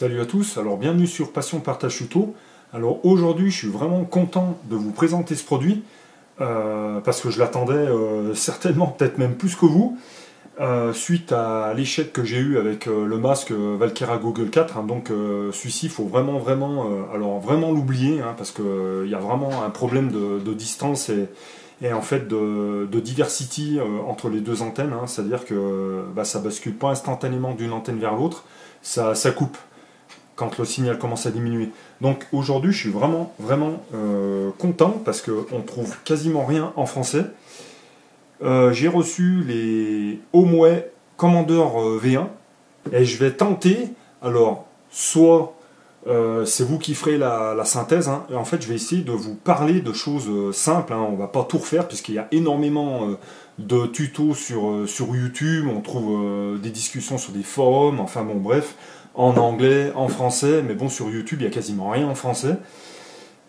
Salut à tous, alors bienvenue sur Passion Partage Tuto. Alors aujourd'hui je suis vraiment content de vous présenter ce produit parce que je l'attendais certainement peut-être même plus que vous suite à l'échec que j'ai eu avec le masque Valkyra Google 4 hein. Donc celui-ci il faut vraiment l'oublier hein, parce qu'il y a vraiment un problème de distance et en fait de diversity entre les deux antennes hein. C'est-à-dire que ça bascule pas instantanément d'une antenne vers l'autre, ça coupe quand le signal commence à diminuer. Donc aujourd'hui je suis vraiment content parce qu'on trouve quasiment rien en français. J'ai reçu les Homeway Commander V1 et je vais tenter, alors soit c'est vous qui ferez la synthèse hein, et en fait je vais essayer de vous parler de choses simples hein, on va pas tout refaire puisqu'il y a énormément de tutos sur YouTube, on trouve des discussions sur des forums, enfin bon bref, en anglais, en français, mais bon sur YouTube il y a quasiment rien en français.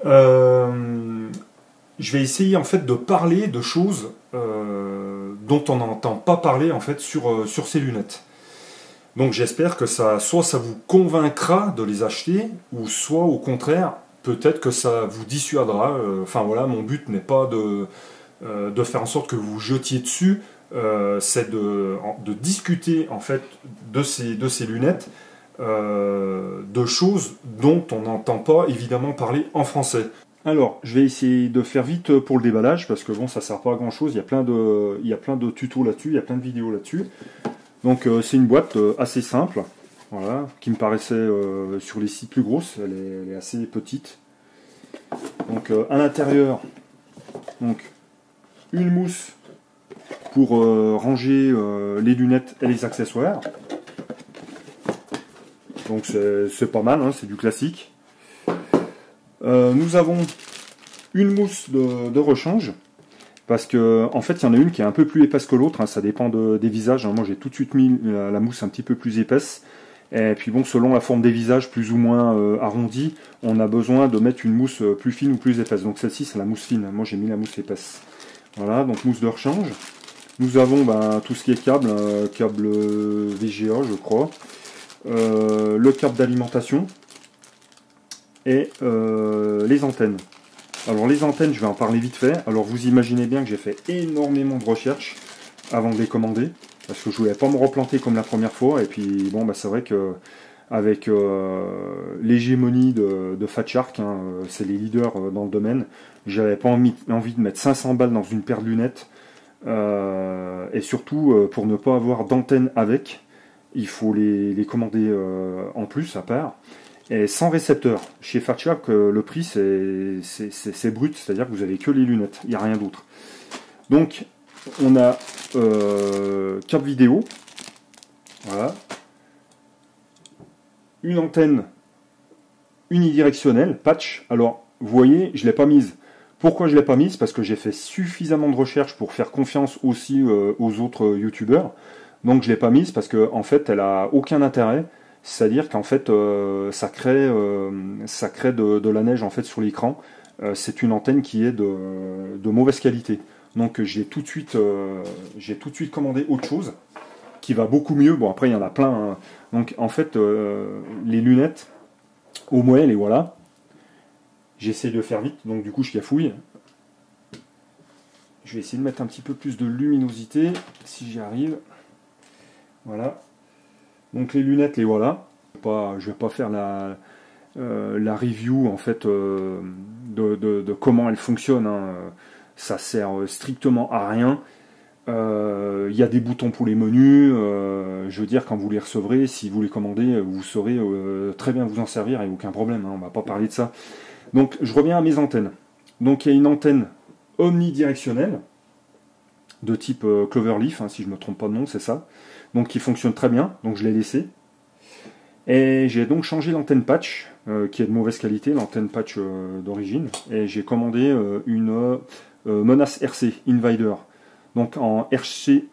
Je vais essayer en fait de parler de choses dont on n'entend pas parler en fait sur ces lunettes. Donc j'espère que soit ça vous convaincra de les acheter, ou soit au contraire, peut-être que ça vous dissuadera. Enfin voilà, mon but n'est pas de faire en sorte que vous jetiez dessus, c'est de discuter en fait de ces lunettes, de choses dont on n'entend pas évidemment parler en français. Alors, je vais essayer de faire vite pour le déballage, parce que bon, ça sert pas à grand chose, il y a plein de tutos là-dessus, il y a plein de vidéos là-dessus. Donc c'est une boîte assez simple, voilà, qui me paraissait sur les sites plus grosses, elle est assez petite. Donc à l'intérieur, donc une mousse pour ranger les lunettes et les accessoires. Donc c'est pas mal, hein, c'est du classique. Nous avons une mousse de rechange, parce que en fait il y en a une qui est un peu plus épaisse que l'autre, hein, ça dépend des visages, hein. Moi j'ai tout de suite mis la mousse un petit peu plus épaisse, et puis bon, selon la forme des visages plus ou moins arrondis, on a besoin de mettre une mousse plus fine ou plus épaisse. Donc celle-ci c'est la mousse fine, moi j'ai mis la mousse épaisse. Voilà, donc mousse de rechange. Nous avons tout ce qui est câble, câble VGA je crois, le câble d'alimentation, et les antennes. Alors les antennes, je vais en parler vite fait. Alors vous imaginez bien que j'ai fait énormément de recherches avant de les commander, parce que je voulais pas me replanter comme la première fois. Et puis bon, c'est vrai que avec l'hégémonie de Fat Shark, hein, c'est les leaders dans le domaine, j'avais pas envie de mettre 500 balles dans une paire de lunettes, et surtout pour ne pas avoir d'antenne avec, il faut les commander en plus à part. Et sans récepteur. Chez Fat Shark, le prix c'est brut, c'est-à-dire que vous avez que les lunettes, il n'y a rien d'autre. Donc on a câble vidéo, voilà, une antenne unidirectionnelle, patch. Alors vous voyez, je ne l'ai pas mise. Pourquoi je ne l'ai pas mise? Parce que j'ai fait suffisamment de recherches pour faire confiance aussi aux autres youtubeurs. Donc je ne l'ai pas mise parce qu'en fait elle n'a aucun intérêt. C'est-à-dire qu'en fait, ça crée de la neige en fait sur l'écran. C'est une antenne qui est de mauvaise qualité. Donc j'ai tout de suite commandé autre chose qui va beaucoup mieux. Bon après il y en a plein, hein. Donc en fait les lunettes, au moins les voilà. J'essaie de faire vite, donc du coup je gafouille. Je vais essayer de mettre un petit peu plus de luminosité si j'y arrive. Voilà. Donc les lunettes, les voilà. Je vais pas faire la review en fait de comment elles fonctionnent, hein. Ça sert strictement à rien. Il y a des boutons pour les menus. Je veux dire, quand vous les recevrez, si vous les commandez, vous saurez très bien vous en servir et aucun problème, hein. On va pas parler de ça. Donc je reviens à mes antennes. Donc il y a une antenne omnidirectionnelle de type Cloverleaf, hein, si je ne me trompe pas de nom, c'est ça. Donc qui fonctionne très bien, donc je l'ai laissé. Et j'ai donc changé l'antenne patch, qui est de mauvaise qualité, l'antenne patch d'origine. Et j'ai commandé une Menace RC Invader. Donc en RHCP,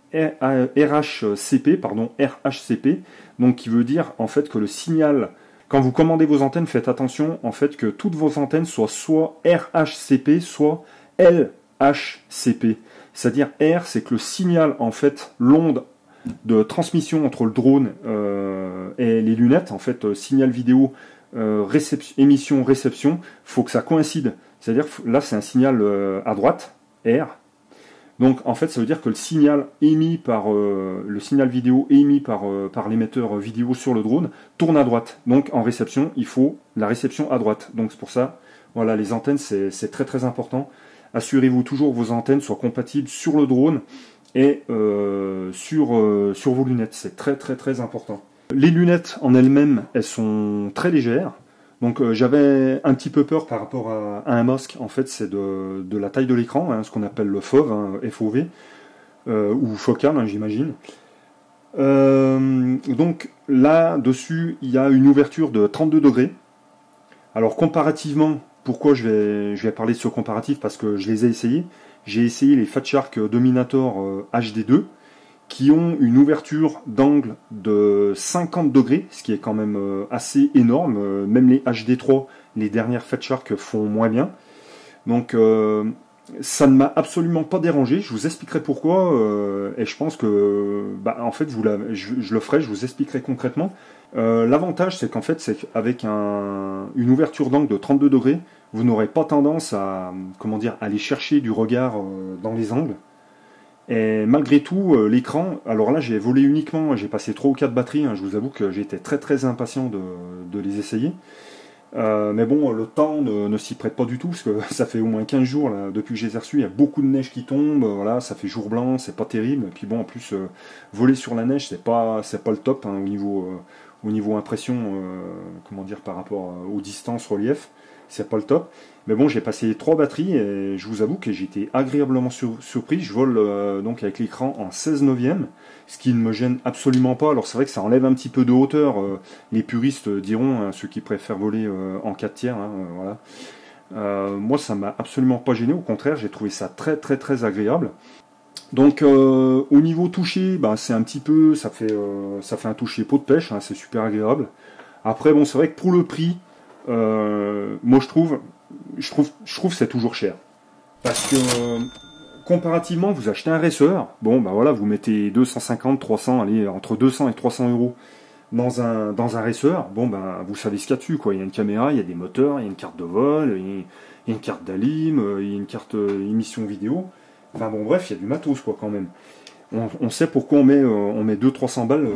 donc qui veut dire en fait que le signal, quand vous commandez vos antennes, faites attention en fait que toutes vos antennes soient soit RHCP, soit LHCP. C'est-à-dire R, c'est que le signal, en fait, l'onde de transmission entre le drone et les lunettes, en fait, signal vidéo, émission, réception, faut que ça coïncide. C'est-à-dire là, c'est un signal à droite, R. Donc, en fait, ça veut dire que le signal émis par le signal vidéo émis par l'émetteur vidéo sur le drone tourne à droite. Donc, en réception, il faut la réception à droite. Donc, c'est pour ça, voilà, les antennes, c'est très très important. Assurez-vous toujours que vos antennes soient compatibles sur le drone et sur vos lunettes. C'est très très très important. Les lunettes en elles-mêmes, elles sont très légères. Donc j'avais un petit peu peur par rapport à un masque. En fait, c'est de la taille de l'écran, hein, ce qu'on appelle le FOV, hein, FOV, ou focal, hein, j'imagine. Donc là-dessus, il y a une ouverture de 32 degrés. Alors comparativement, pourquoi je vais parler de ce comparatif? Parce que je les ai essayés. J'ai essayé les Fat Shark Dominator HD2, qui ont une ouverture d'angle de 50 degrés, ce qui est quand même assez énorme. Même les HD3, les dernières Fat Shark font moins bien. Donc ça ne m'a absolument pas dérangé. Je vous expliquerai pourquoi. Et je pense que, en fait, je le ferai, je vous expliquerai concrètement. L'avantage, c'est qu'en fait, c'est qu'avec une ouverture d'angle de 32 degrés, vous n'aurez pas tendance à, comment dire, aller chercher du regard dans les angles. Et malgré tout, l'écran, alors là j'ai volé uniquement, j'ai passé 3 ou 4 batteries, hein, je vous avoue que j'étais très très impatient de les essayer. Mais bon, le temps ne s'y prête pas du tout, parce que ça fait au moins 15 jours là, depuis que je les ai reçus, il y a beaucoup de neige qui tombe, voilà, ça fait jour blanc, c'est pas terrible. Et puis bon, en plus, voler sur la neige, c'est pas le top hein, au niveau impression, comment dire, par rapport aux distances, relief, c'est pas le top. Mais bon, j'ai passé 3 batteries et je vous avoue que j'ai été agréablement surpris. Je vole donc avec l'écran en 16 neuvième, ce qui ne me gêne absolument pas. Alors c'est vrai que ça enlève un petit peu de hauteur. Les puristes diront, hein, ceux qui préfèrent voler en 4 tiers, hein, voilà. Moi, ça m'a absolument pas gêné. Au contraire, j'ai trouvé ça très très très agréable. Donc au niveau toucher, c'est un petit peu, ça fait un toucher peau de pêche, hein, c'est super agréable. Après, bon, c'est vrai que pour le prix, moi je trouve que c'est toujours cher. Parce que comparativement, vous achetez un racer, bon voilà, vous mettez 250, 300, allez, entre 200 et 300 euros dans un racer, bon vous savez ce qu'il y a dessus, quoi. Il y a une caméra, il y a des moteurs, il y a une carte de vol, il y a une carte d'alim, il y a une carte émission vidéo. Enfin bon bref, il y a du matos quoi quand même. On sait pourquoi on met 200-300 balles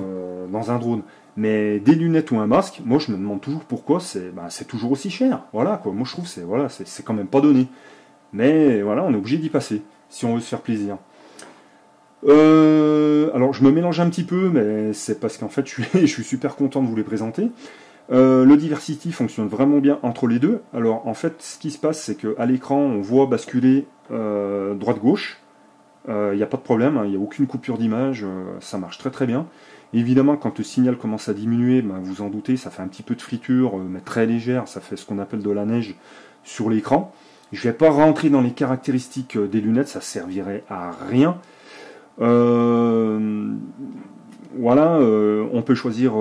dans un drone. Mais des lunettes ou un masque, moi je me demande toujours pourquoi c'est toujours aussi cher. Voilà quoi, moi je trouve que c'est quand même pas donné. Mais voilà, on est obligé d'y passer, si on veut se faire plaisir. Alors je me mélange un petit peu, mais c'est parce qu'en fait je suis super content de vous les présenter. Le Diversity fonctionne vraiment bien entre les deux. Alors en fait, ce qui se passe, c'est qu'à l'écran, on voit basculer droite-gauche. Il n'y a pas de problème, il n'y a aucune coupure d'image, ça marche très très bien. Évidemment, quand le signal commence à diminuer, vous en doutez, ça fait un petit peu de friture, mais très légère, ça fait ce qu'on appelle de la neige sur l'écran. Je ne vais pas rentrer dans les caractéristiques des lunettes, ça servirait à rien. Voilà, on peut choisir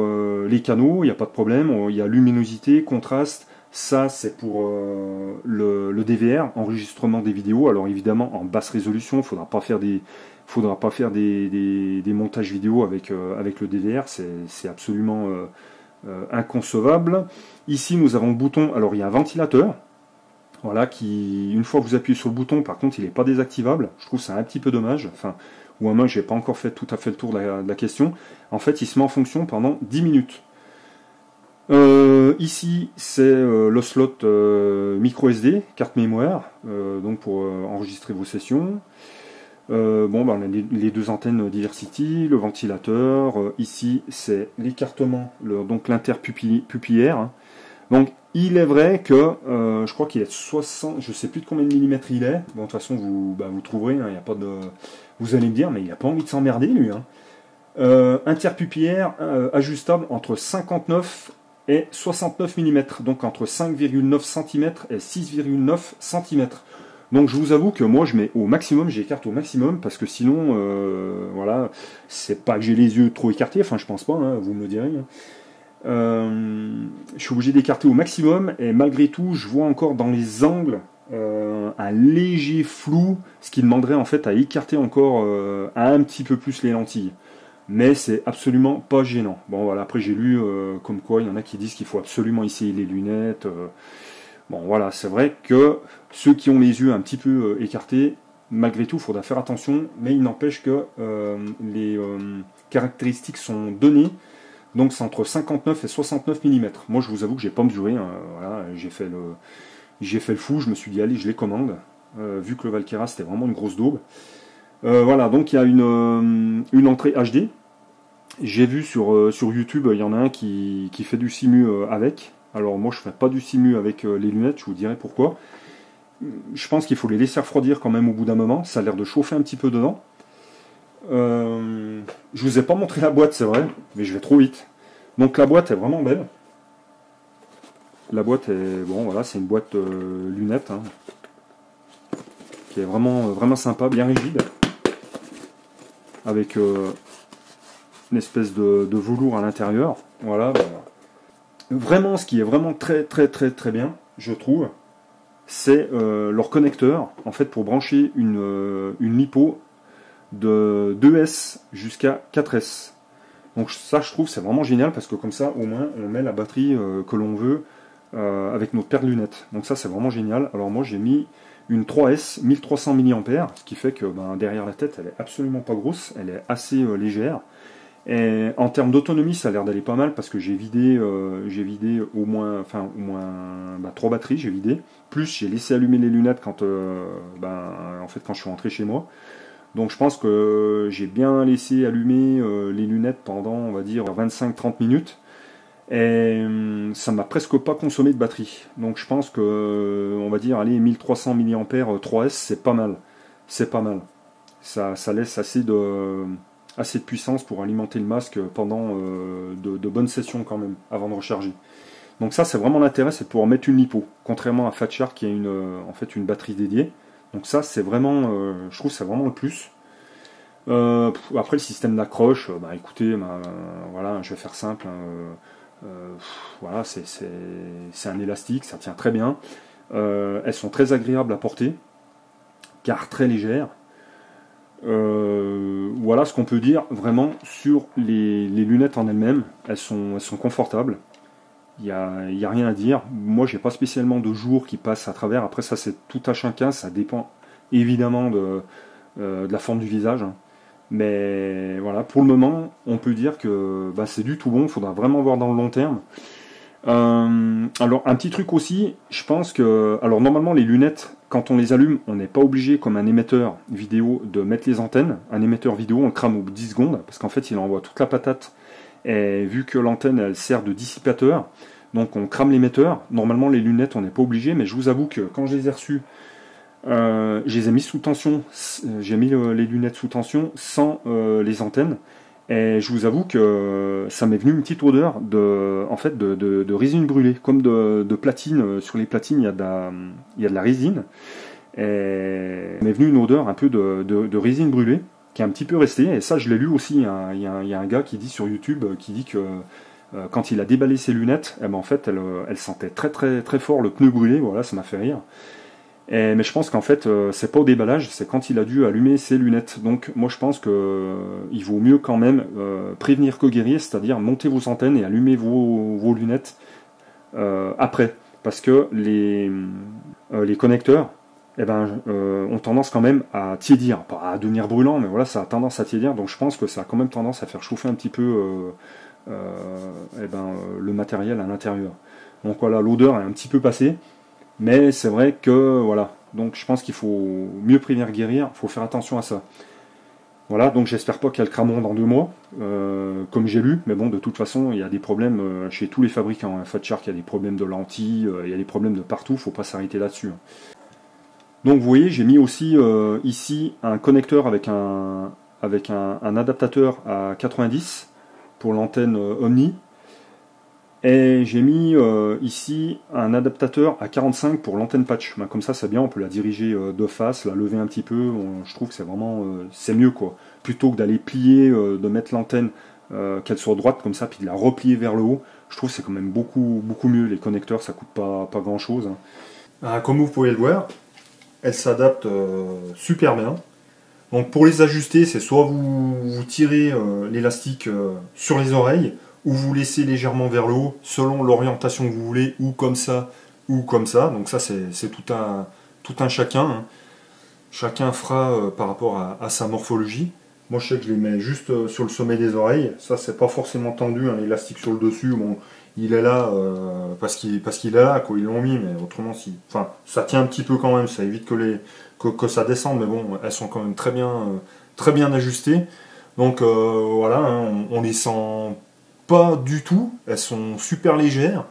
les canaux, il n'y a pas de problème, il y a luminosité, contraste. Ça, c'est pour le DVR, enregistrement des vidéos. Alors évidemment, en basse résolution, il ne faudra pas faire des montages vidéo avec le DVR. C'est absolument inconcevable. Ici, nous avons le bouton. Alors, il y a un ventilateur. Voilà, qui, une fois que vous appuyez sur le bouton, par contre, il n'est pas désactivable. Je trouve ça un petit peu dommage. Enfin, ou à moins que je n'ai pas encore fait tout à fait le tour de la question. En fait, il se met en fonction pendant 10 minutes. Ici, c'est le slot micro SD, carte mémoire, donc pour enregistrer vos sessions. On a les 2 antennes Diversity, le ventilateur. Ici, c'est l'écartement, donc l'interpupillaire. Hein. Donc, il est vrai que je crois qu'il est 60, je sais plus de combien de millimètres il est. Bon, de toute façon, vous trouverez. Hein, y a pas de, vous allez me dire, mais il n'a pas envie de s'emmerder, lui. Hein. Interpupillaire ajustable entre 59 et 69 mm, donc entre 5,9 cm et 6,9 cm. Donc je vous avoue que moi je mets au maximum, j'écarte au maximum, parce que sinon, voilà, c'est pas que j'ai les yeux trop écartés, enfin je pense pas, hein, vous me le direz. Hein. Je suis obligé d'écarter au maximum, et malgré tout, je vois encore dans les angles un léger flou, ce qui demanderait en fait à écarter encore un petit peu plus les lentilles. mais c'est absolument pas gênant. Bon voilà, après j'ai lu comme quoi il y en a qui disent qu'il faut absolument essayer les lunettes. Bon voilà, c'est vrai que ceux qui ont les yeux un petit peu écartés, malgré tout, il faudra faire attention, mais il n'empêche que les caractéristiques sont données, donc c'est entre 59 et 69 mm. Moi je vous avoue que j'ai pas mesuré, hein, voilà, j'ai fait le fou, je me suis dit allez, je les commande, vu que le Valkyra c'était vraiment une grosse daube. Voilà, donc il y a une entrée HD. J'ai vu sur YouTube, il y en a un qui fait du simu avec. Alors moi je ne fais pas du simu avec les lunettes, je vous dirai pourquoi. Je pense qu'il faut les laisser refroidir quand même au bout d'un moment, ça a l'air de chauffer un petit peu dedans. Je vous ai pas montré la boîte, c'est vrai, mais je vais trop vite. Donc la boîte est vraiment belle. La boîte est, bon voilà, c'est une boîte lunettes, hein, qui est vraiment sympa, bien rigide, avec une espèce de velours à l'intérieur. Voilà. Vraiment, ce qui est vraiment très bien, je trouve, c'est leur connecteur, en fait, pour brancher une LiPo de 2S jusqu'à 4S. Donc ça, je trouve, c'est vraiment génial, parce que comme ça, au moins, on met la batterie que l'on veut avec notre paire de lunettes. Donc ça, c'est vraiment génial. Alors moi, j'ai mis une 3S 1300 mAh, ce qui fait que derrière la tête, elle est absolument pas grosse, elle est assez légère. Et en termes d'autonomie, ça a l'air d'aller pas mal, parce que j'ai vidé au moins 3 batteries, j'ai vidé. Plus j'ai laissé allumer les lunettes quand je suis rentré chez moi. Donc je pense que j'ai bien laissé allumer les lunettes pendant, on va dire, 25-30 minutes. Et ça m'a presque pas consommé de batterie. Donc je pense que, on va dire, allez, 1300 mAh 3S, c'est pas mal. C'est pas mal. Ça laisse assez de puissance pour alimenter le masque pendant de bonnes sessions quand même, avant de recharger. Donc ça, c'est vraiment l'intérêt, c'est de pouvoir mettre une LiPo, contrairement à Fat Shark qui a une batterie dédiée. Donc ça, c'est vraiment, je trouve, c'est vraiment le plus. Après, le système d'accroche, écoutez, voilà, je vais faire simple. Voilà, c'est un élastique, ça tient très bien. Elles sont très agréables à porter, car très légères. Voilà ce qu'on peut dire vraiment sur les lunettes en elles-mêmes. Elles sont confortables. Il n'y a rien à dire. Moi, j'ai pas spécialement de jour qui passe à travers. Après, ça, c'est tout à chacun. Ça dépend évidemment de la forme du visage. Hein. Mais voilà, pour le moment, on peut dire que c'est du tout bon. Il faudra vraiment voir dans le long terme. Alors, un petit truc aussi, je pense que... Alors, normalement, les lunettes, quand on les allume, on n'est pas obligé, comme un émetteur vidéo, de mettre les antennes. Un émetteur vidéo, on le crame au bout de 10 secondes, parce qu'en fait, il envoie toute la patate. Et vu que l'antenne, elle sert de dissipateur, donc on crame l'émetteur. Normalement, les lunettes, on n'est pas obligé, mais je vous avoue que quand je les ai reçues, je les ai mis sous tension. J'ai mis les lunettes sous tension sans les antennes. Et je vous avoue que ça m'est venu une petite odeur de résine brûlée, comme de platine. Sur les platines, il y a de la résine. Et m'est venu une odeur un peu de résine brûlée, qui est un petit peu restée. Et ça, je l'ai lu aussi. Il y a un gars qui dit sur YouTube, qui dit que quand il a déballé ses lunettes, en fait, elle sentait très fort le pneu brûlé. Voilà, ça m'a fait rire. Mais je pense qu'en fait, c'est pas au déballage, c'est quand il a dû allumer ses lunettes. Donc moi je pense que il vaut mieux quand même prévenir que guérir, c'est-à-dire monter vos antennes et allumer vos lunettes après. Parce que les connecteurs ont tendance quand même à tiédir, pas à devenir brûlant, mais voilà, ça a tendance à tiédir. Donc je pense que ça a quand même tendance à faire chauffer un petit peu le matériel à l'intérieur. Donc voilà, l'odeur est un petit peu passée. Mais c'est vrai que, voilà, donc je pense qu'il faut mieux prévenir guérir, il faut faire attention à ça. Voilà, donc j'espère pas qu'elles crameront dans 2 mois, comme j'ai lu, mais bon, de toute façon, il y a des problèmes chez tous les fabricants. Fat Shark, il y a des problèmes de lentilles, il y a des problèmes de partout, il faut pas s'arrêter là-dessus. Donc vous voyez, j'ai mis aussi ici un connecteur avec un adaptateur à 90 pour l'antenne Omni. Et j'ai mis ici un adaptateur à 45 pour l'antenne patch. Comme ça, c'est bien, on peut la diriger de face, la lever un petit peu. Je trouve que c'est vraiment c'est mieux quoi. Plutôt que d'aller plier, de mettre l'antenne qu'elle soit droite comme ça, puis de la replier vers le haut. Je trouve que c'est quand même beaucoup mieux. Les connecteurs, ça coûte pas grand chose. Hein. Comme vous pouvez le voir, elle s'adapte super bien. Donc pour les ajuster, c'est soit vous tirez l'élastique sur les oreilles, ou vous laissez légèrement vers le haut, selon l'orientation que vous voulez, ou comme ça, ou comme ça. Donc ça c'est tout un chacun. Hein. Chacun fera par rapport à sa morphologie. Moi je sais que je les mets juste sur le sommet des oreilles. Ça c'est pas forcément tendu, hein, l'élastique sur le dessus. Bon, il est là parce qu'il est là, quoi. Ils l'ont mis, mais autrement si. Enfin, ça tient un petit peu quand même, ça évite que ça descende, mais bon, elles sont quand même très bien ajustées. Donc voilà, hein, on les sent pas du tout, elles sont super légères.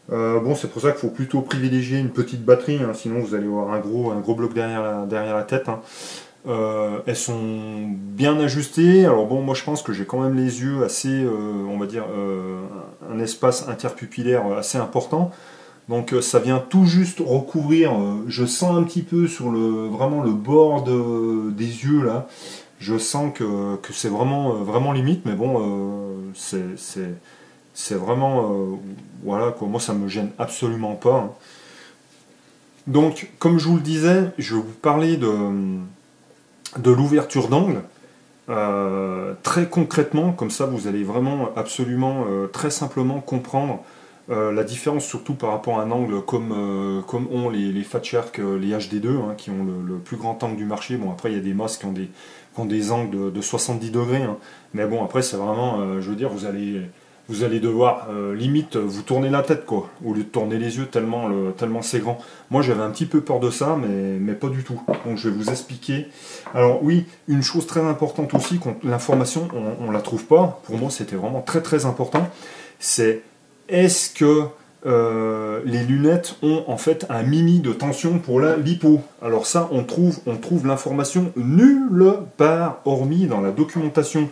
Bon, c'est pour ça qu'il faut plutôt privilégier une petite batterie, hein, sinon vous allez avoir un gros bloc derrière la tête. Hein. Elles sont bien ajustées. Alors bon, moi je pense que j'ai quand même les yeux assez, on va dire, un espace interpupillaire assez important. Donc ça vient tout juste recouvrir, je sens un petit peu sur vraiment le bord des yeux là. Je sens que c'est vraiment limite, mais bon, c'est vraiment, voilà quoi, moi ça me gêne absolument pas. Hein. Donc comme je vous le disais, je vais vous parler de l'ouverture d'angle. Très concrètement, comme ça vous allez vraiment absolument très simplement comprendre la différence, surtout par rapport à un angle comme ont les Fat Shark, les HD2, hein, qui ont le plus grand angle du marché. Bon, après il y a des masques qui ont des angles de 70 degrés, hein. Mais bon, après c'est vraiment, je veux dire, vous allez devoir limite vous tourner la tête, quoi, au lieu de tourner les yeux tellement c'est grand. Moi j'avais un petit peu peur de ça, mais pas du tout. Donc je vais vous expliquer. Alors oui, une chose très importante aussi, l'information on la trouve pas. Pour moi c'était vraiment très important. C'est est-ce que les lunettes ont en fait un mini de tension pour la lipo? Alors ça, on trouve l'information nulle part, hormis dans la documentation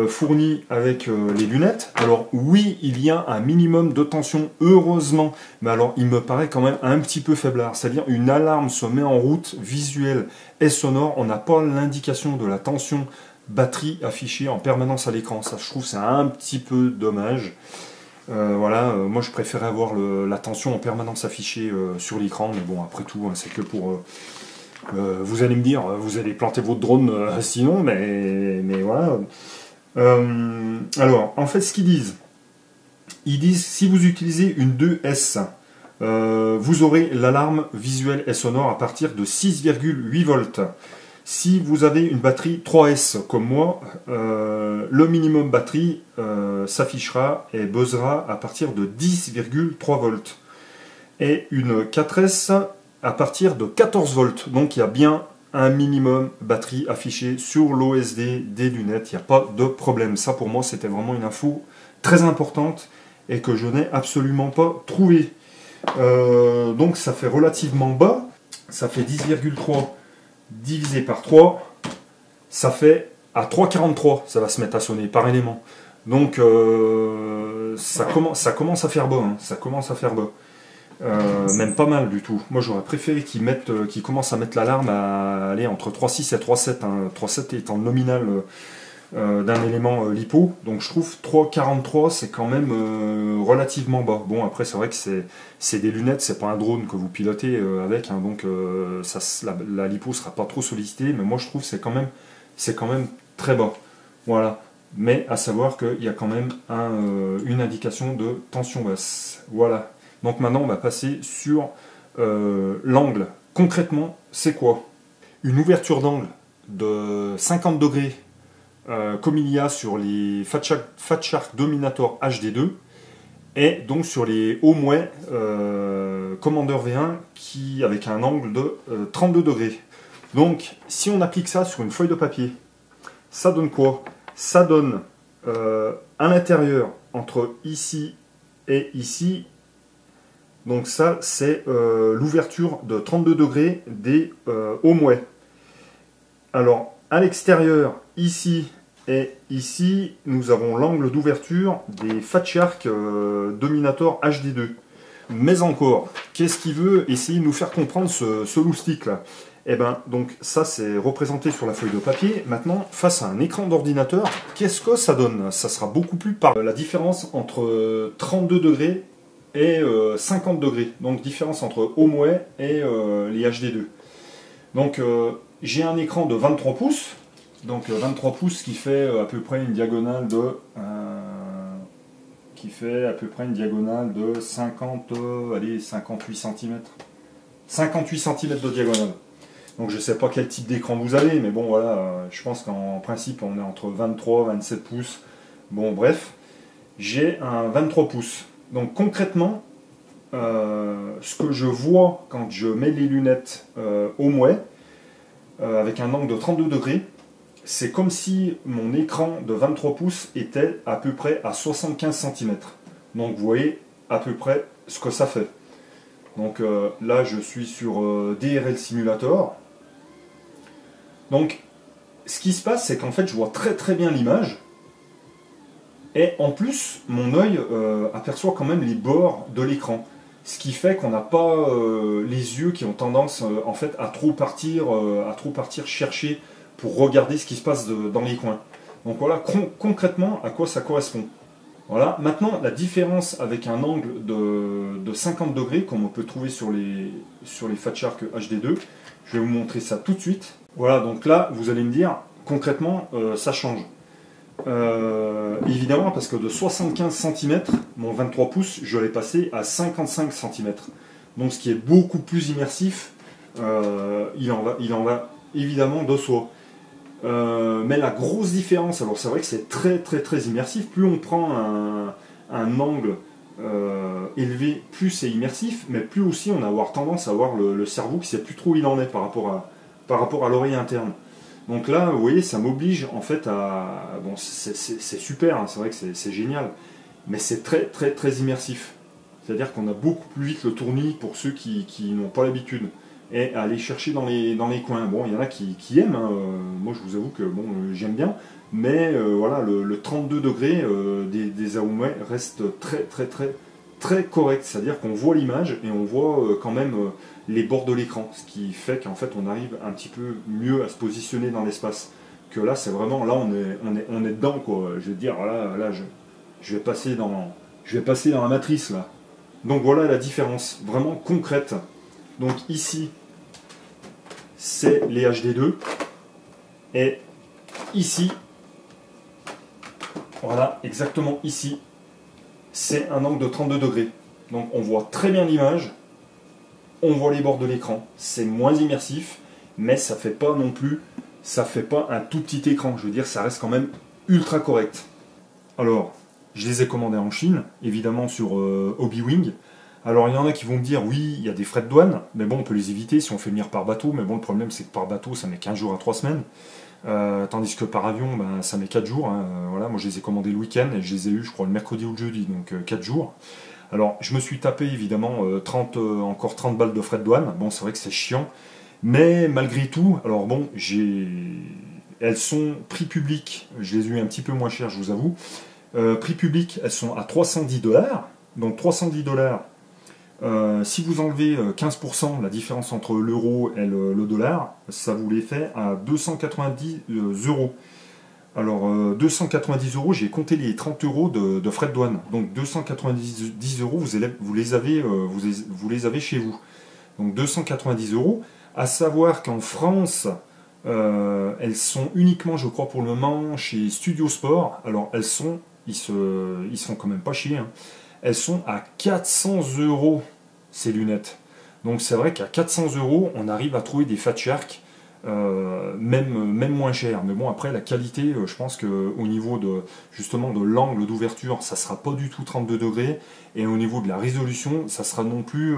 fournie avec les lunettes. Alors oui, il y a un minimum de tension, heureusement, mais alors il me paraît quand même un petit peu faiblard. C'est-à-dire une alarme se met en route, visuelle et sonore, on n'a pas l'indication de la tension batterie affichée en permanence à l'écran. Ça, je trouve, c'est un petit peu dommage. Voilà, moi je préférais avoir la tension en permanence affichée sur l'écran, mais bon, après tout, hein, c'est que pour... vous allez me dire, vous allez planter votre drone sinon, mais voilà. Alors, en fait, ce qu'ils disent, si vous utilisez une 2S, vous aurez l'alarme visuelle et sonore à partir de 6,8 volts. Si vous avez une batterie 3S comme moi, le minimum batterie s'affichera et buzzera à partir de 10,3 volts. Et une 4S à partir de 14 volts. Donc il y a bien un minimum batterie affiché sur l'OSD des lunettes. Il n'y a pas de problème. Ça pour moi c'était vraiment une info très importante et que je n'ai absolument pas trouvée. Donc ça fait relativement bas. Ça fait 10,3 divisé par 3, ça fait à 3,43, ça va se mettre à sonner par élément. Donc ça commence à faire bas, hein, ça commence à faire bas. Même pas mal du tout. Moi j'aurais préféré qu'ils commencent à mettre l'alarme à aller entre 3,6 et 3,7, hein, 3,7 étant le nominal d'un élément lipo. Donc je trouve 3,43 c'est quand même relativement bas. Bon après c'est vrai que c'est des lunettes, c'est pas un drone que vous pilotez avec, hein, donc la lipo sera pas trop sollicitée, mais moi je trouve que c'est quand même très bas. Voilà. Mais à savoir qu'il y a quand même une indication de tension basse. Voilà. Donc maintenant on va passer sur l'angle. Concrètement, c'est quoi? Une ouverture d'angle de 50 degrés comme il y a sur les Fat Shark Dominator HD2 et donc sur les Homeway Commander V1 avec un angle de 32 degrés. Donc si on applique ça sur une feuille de papier, ça donne quoi? Ça donne à l'intérieur entre ici et ici, donc ça c'est l'ouverture de 32 degrés des Homeway. Alors à l'extérieur, ici et ici, nous avons l'angle d'ouverture des Fat Shark Dominator HD2. Mais encore, qu'est-ce qu'il veut essayer de nous faire comprendre ce loustic là? Eh ben, donc ça c'est représenté sur la feuille de papier. Maintenant, face à un écran d'ordinateur, qu'est-ce que ça donne? Ça sera beaucoup plus par la différence entre 32 degrés et 50 degrés. Donc différence entre Homeway et les HD2. Donc j'ai un écran de 23 pouces, donc 23 pouces qui fait à peu près une diagonale de 50, allez, 58 cm. 58 cm de diagonale. Donc je ne sais pas quel type d'écran vous avez, mais bon voilà, je pense qu'en principe on est entre 23 et 27 pouces. Bon bref, j'ai un 23 pouces. Donc concrètement, ce que je vois quand je mets les lunettes au mouet, avec un angle de 32 degrés, c'est comme si mon écran de 23 pouces était à peu près à 75 cm. Donc vous voyez à peu près ce que ça fait. Donc là je suis sur DRL Simulator. Donc ce qui se passe, c'est qu'en fait je vois très bien l'image. Et en plus, mon œil aperçoit quand même les bords de l'écran. Ce qui fait qu'on n'a pas les yeux qui ont tendance en fait à trop partir chercher pour regarder ce qui se passe dans les coins. Donc voilà concrètement à quoi ça correspond. Voilà. Maintenant, la différence avec un angle de 50 degrés, comme on peut trouver sur les Fat Shark HD2, je vais vous montrer ça tout de suite. Voilà, donc là, vous allez me dire, concrètement, ça change. Évidemment, parce que de 75 cm, mon 23 pouces, je l'ai passé à 55 cm. Donc ce qui est beaucoup plus immersif, il en va évidemment de soi. Mais la grosse différence, alors c'est vrai que c'est très immersif, plus on prend un angle élevé, plus c'est immersif, mais plus aussi on va avoir tendance à avoir le cerveau qui ne sait plus trop où il en est par rapport à l'oreille interne. Donc là, vous voyez, ça m'oblige en fait à... Bon, c'est super, hein, c'est vrai que c'est génial, mais c'est très immersif. C'est-à-dire qu'on a beaucoup plus vite le tournis pour ceux qui n'ont pas l'habitude. Et à aller chercher dans les coins. Bon, il y en a qui aiment, hein. Moi je vous avoue que bon, j'aime bien, mais voilà, le 32 degrés des Aomei reste très correct. C'est-à-dire qu'on voit l'image et on voit quand même les bords de l'écran, ce qui fait qu'en fait on arrive un petit peu mieux à se positionner dans l'espace. Que là, c'est vraiment, là on est dedans, quoi. Je veux dire, là je vais passer dans la matrice là. Donc voilà la différence, vraiment concrète. Donc ici, c'est les HD2. Et ici, voilà, exactement ici, c'est un angle de 32 degrés. Donc on voit très bien l'image, on voit les bords de l'écran. C'est moins immersif, mais ça fait pas non plus, ça fait pas un tout petit écran. Je veux dire, ça reste quand même ultra correct. Alors, je les ai commandés en Chine, évidemment sur Hobby-Wing. Alors il y en a qui vont me dire oui, il y a des frais de douane, mais bon, on peut les éviter si on fait venir par bateau, mais bon, le problème c'est que par bateau ça met 15 jours à 3 semaines, tandis que par avion ben, ça met 4 jours, hein. Voilà, moi je les ai commandés le week-end et je les ai eus je crois le mercredi ou le jeudi, donc 4 jours. Alors je me suis tapé évidemment encore 30 balles de frais de douane, bon c'est vrai que c'est chiant, mais malgré tout, alors bon, elles sont prix public, je les ai eu un petit peu moins cher je vous avoue, prix public elles sont à 310$, donc 310$. Si vous enlevez 15%, la différence entre l'euro et le dollar, ça vous les fait à 290 euros. Alors 290 euros, j'ai compté les 30 euros de frais de douane. Donc 290 euros, vous les avez chez vous. Donc 290 euros. À savoir qu'en France, elles sont uniquement, je crois pour le moment, chez Studio Sport. Alors ils sont quand même pas chiés, hein. Elles sont à 400 euros, ces lunettes. Donc c'est vrai qu'à 400 euros, on arrive à trouver des Fat Shark, même moins cher. Mais bon, après, la qualité, je pense qu'au niveau justement de l'angle d'ouverture, ça sera pas du tout 32 degrés. Et au niveau de la résolution, ça sera non plus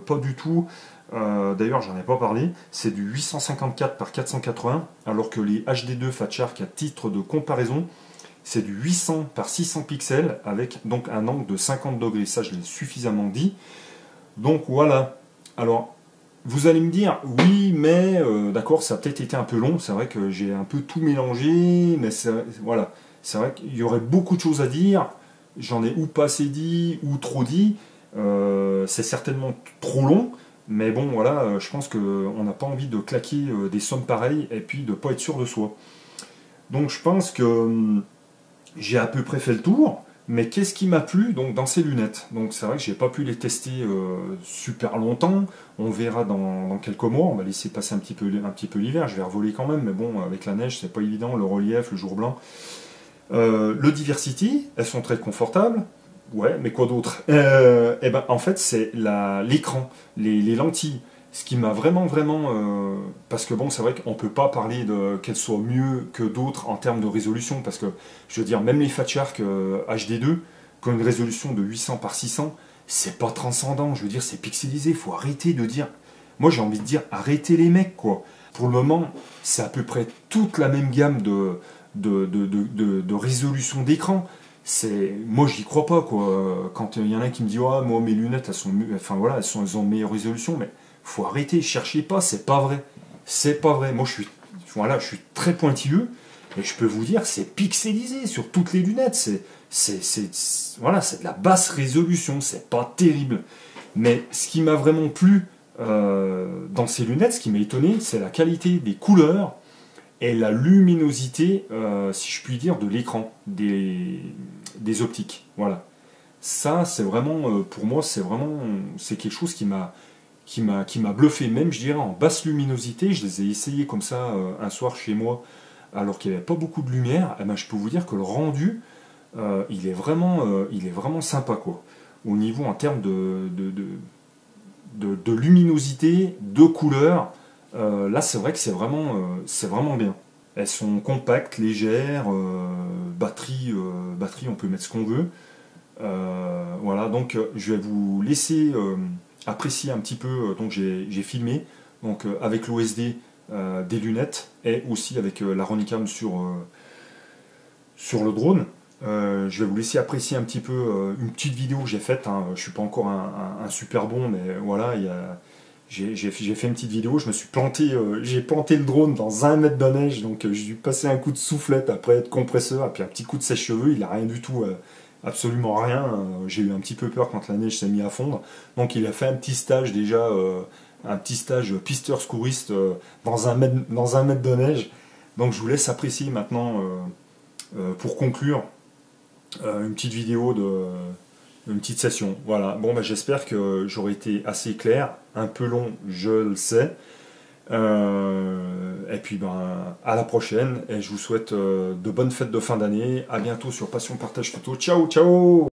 pas du tout... D'ailleurs, j'en ai pas parlé, c'est du 854 par 480, alors que les HD2 Fat Shark, à titre de comparaison, c'est du 800 par 600 pixels avec donc un angle de 50 degrés. Ça, je l'ai suffisamment dit. Donc voilà. Alors, vous allez me dire, oui, mais d'accord, ça a peut-être été un peu long. C'est vrai que j'ai un peu tout mélangé, mais voilà. C'est vrai qu'il y aurait beaucoup de choses à dire. J'en ai ou pas assez dit, ou trop dit. C'est certainement trop long. Mais bon, voilà, je pense qu'on n'a pas envie de claquer des sommes pareilles et puis de ne pas être sûr de soi. Donc je pense que... j'ai à peu près fait le tour. Mais qu'est-ce qui m'a plu donc, dans ces lunettes? Donc c'est vrai que j'ai pas pu les tester super longtemps. On verra dans quelques mois. On va laisser passer un petit peu l'hiver. Je vais revoler quand même, mais bon, avec la neige, c'est pas évident. Le relief, le jour blanc. Le Diversity, elles sont très confortables. Ouais, mais quoi d'autre? Eh ben, en fait, c'est l'écran, les lentilles. Ce qui m'a vraiment, parce que bon, c'est vrai qu'on peut pas parler de qu'elles soient mieux que d'autres en termes de résolution, parce que je veux dire, même les Fat Shark HD2, qui ont une résolution de 800 par 600, c'est pas transcendant. Je veux dire, c'est pixelisé. Faut arrêter de dire. Moi, j'ai envie de dire, arrêtez les mecs, quoi. Pour le moment, c'est à peu près toute la même gamme de résolution d'écran. Moi, j'y crois pas, quoi. Quand il y en a qui me dit, ah, moi, mes lunettes, elles sont mieux, enfin voilà, elles ont une meilleure résolution, mais faut arrêter, cherchez pas, c'est pas vrai. C'est pas vrai. Moi, je suis très pointilleux, et je peux vous dire, c'est pixelisé sur toutes les lunettes. Voilà, c'est de la basse résolution, c'est pas terrible. Mais ce qui m'a vraiment plu dans ces lunettes, ce qui m'a étonné, c'est la qualité des couleurs et la luminosité, si je puis dire, de l'écran, des optiques. Voilà. Ça, c'est vraiment, pour moi, c'est quelque chose qui m'a bluffé, même, je dirais, en basse luminosité. Je les ai essayés comme ça un soir chez moi, alors qu'il n'y avait pas beaucoup de lumière. Eh ben, je peux vous dire que le rendu, il est vraiment sympa, quoi. Au niveau, en termes de luminosité, de couleur, là, c'est vrai que c'est vraiment bien. Elles sont compactes, légères, batterie, on peut mettre ce qu'on veut. Voilà, donc je vais vous laisser apprécier un petit peu. Donc j'ai filmé donc, avec l'OSD des lunettes et aussi avec la Ronicam sur le drone. Je vais vous laisser apprécier un petit peu une petite vidéo que j'ai faite. Hein. Je ne suis pas encore un super bon, mais voilà, j'ai fait une petite vidéo. Je me suis planté, j'ai planté le drone dans 1 mètre de neige, donc j'ai dû passer un coup de soufflette après de compresseur, et puis un petit coup de sèche-cheveux. Il n'a rien du tout, absolument rien. J'ai eu un petit peu peur quand la neige s'est mise à fondre. Donc il a fait un petit stage déjà, un petit stage pisteur secouriste dans 1 mètre de neige. Donc je vous laisse apprécier maintenant, pour conclure, une petite vidéo une petite session. Voilà. Bon, bah, j'espère que j'aurai été assez clair. Un peu long, je le sais. Et puis, ben, à la prochaine. Et je vous souhaite de bonnes fêtes de fin d'année. À bientôt sur Passion Partage Photo. Ciao, ciao!